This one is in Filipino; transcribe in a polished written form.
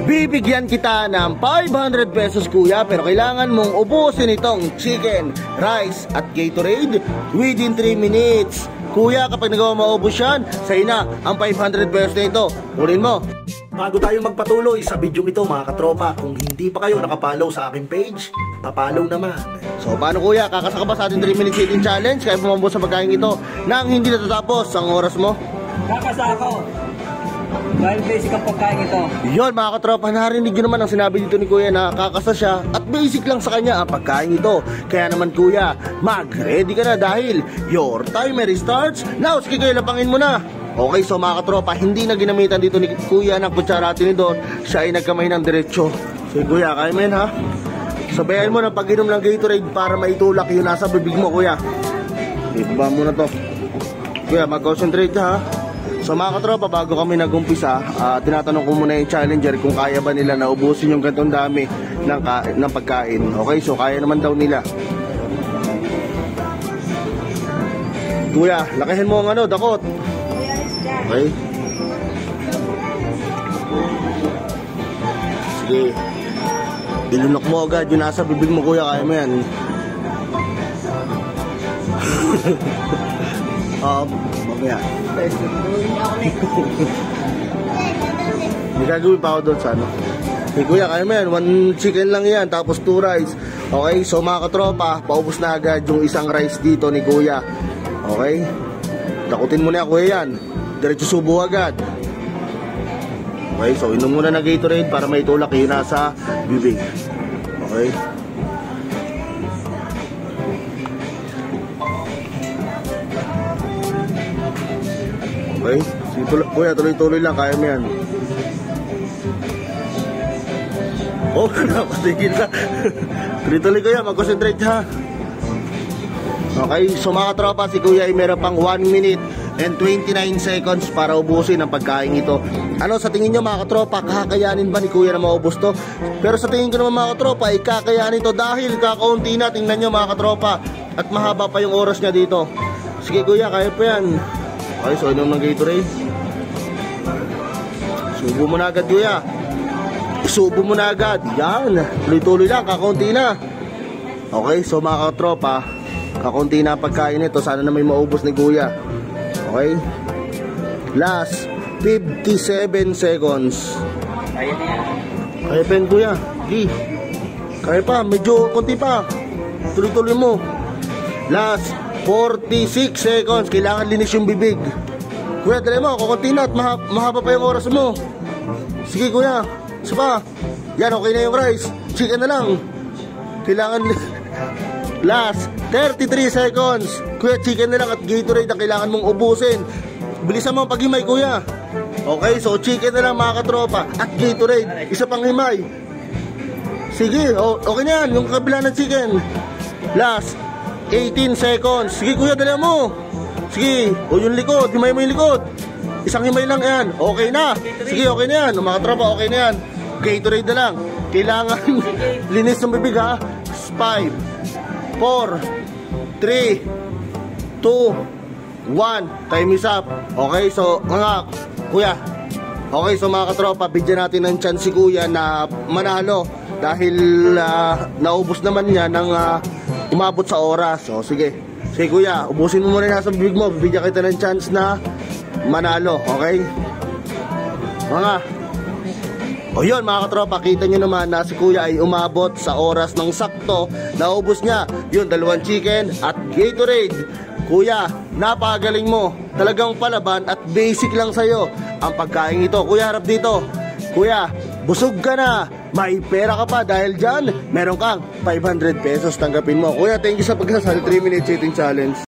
Bibigyan kita ng 500 pesos kuya, pero kailangan mong ubusin itong chicken, rice at Gatorade within 3 minutes. Kuya, kapag nagawa maubos yan, sa'yo na ang 500 pesos na ito. Kunin mo. Bago tayo magpatuloy sa video ito mga katropa, kung hindi pa kayo nakapollow sa aking page, papollow naman. So paano kuya, kakasa ka ba sa ating 3 minutes eating challenge? Kaya pumambos sa pagkain ito nang hindi natatapos ang oras mo? Kakasa ako. Dahil basic ang pagkain ito. Yun mga katropa, narinig nyo naman ang sinabi dito ni kuya na kakasa siya at basic lang sa kanya ang pagkain ito. Kaya naman kuya, mag-ready ka na dahil your timer starts now. Sige kuya, lapangin mo na. Okay, so mga katropa, hindi na ginamitan dito ni kuya ng kutsara at tinidor. Siya ay nagkamay ng diretsyo. So kuya, kaya mo yun ha. Sabayan mo ng pag-inom ng Gatorade para maitulak yung nasa bibig mo kuya. Ibaba mo na to. Kuya, mag-concentrate ka ha. So mga katropa, bago kami nag-umpisa, tinatanong ko muna yung challenger kung kaya ba nila na ubusin yung gantong dami ng pagkain. Okay, so kaya naman daw nila. Kuya, lakihin mo ang dakot. Okay. Sige. Ilunok mo agad yung nasa bibig mo kuya, kaya mo yan. Mamaya. May gagawin pa ako doon sa ano. Hey kuya, kaya mo yan. 1 chicken lang yan, tapos 2 rice. Okay, so mga katropa, paubos na agad yung isang rice dito ni kuya. Okay. Dakutin mo na kuya yan. Diretso subo agad. Okay, so inom muna na Gatorade para may tulak yung nasa bibig. Okay. Okay, kuya, tuloy-tuloy lang, kaya mo yan. Oh, patigil na. Tuloy-tuloy kuya, mag-concentrate ha. Okay, so mga tropa, si kuya ay meron pang 1 minute and 29 seconds para ubusin ang pagkain ito. Ano sa tingin nyo mga katropa, kakayanin ba ni kuya na maubos to? Pero sa tingin ko naman mga katropa, ay kakayanin to dahil kakaunti na. Tingnan nyo mga katropa, at mahaba pa yung oras niya dito. Sige kuya, kaya pa yan. Okay, so inom ng Gatorade. Subo mo na agad kuya. Subo mo na agad. Yan, tuloy-tuloy lang, kakaunti na. Okay, so mga katropa, kakaunti na pagkain ito. Sana na may maubos ni kuya. Okay, last 57 seconds. Kaya na yan. Kaya pa yun kuya. Di. Kaya pa, medyo konti pa. Tuloy-tuloy mo. Last 46 seconds. Kailangan linis yung bibig. Kuya, dali mo, kukunti na at mahaba pa yung oras mo. Sige kuya, isa pa. Yan, okay na yung rice. Chicken na lang. Kailangan last 33 seconds. Kuya, chicken na lang at Gatorade ang kailangan mong ubusin. Bilisan mo ang paghimay kuya. Okay, so chicken na lang mga katropa at Gatorade, isa pang himay. Sige, okay na yan, yung kabila ng chicken. Last 18 seconds. Sige kuya, dali mo. Sige, o yung likod, himay mo yung likod. Isang himay lang yan, okay na. Sige, okay na yan, mga katropa, okay na yan. Gatorade na lang. Kailangan linis ng bibig ha. 5 4 3 2 1. Time is up. Okay, so mga kuya, okay, so mga katropa, bigyan natin ng chance si kuya na manalo dahil naubos naman niya ng umabot sa oras. So sige, sige kuya, ubusin mo muna nasa bibig mo. Bibigyan kita ng chance na manalo. Okay o yun mga katropa, kita nyo naman na si kuya ay umabot sa oras ng sakto. Naubos niya yun, 2 chicken at Gatorade. Kuya, napakagaling mo. Talagang palaban at basic lang sa'yo ang pagkain ito. Kuya, harap dito. Kuya, busog ka na. May pera ka pa dahil dyan meron kang 500 pesos tanggapin mo. Kuya, thank you sa pagsasali 3 minutes eating challenge.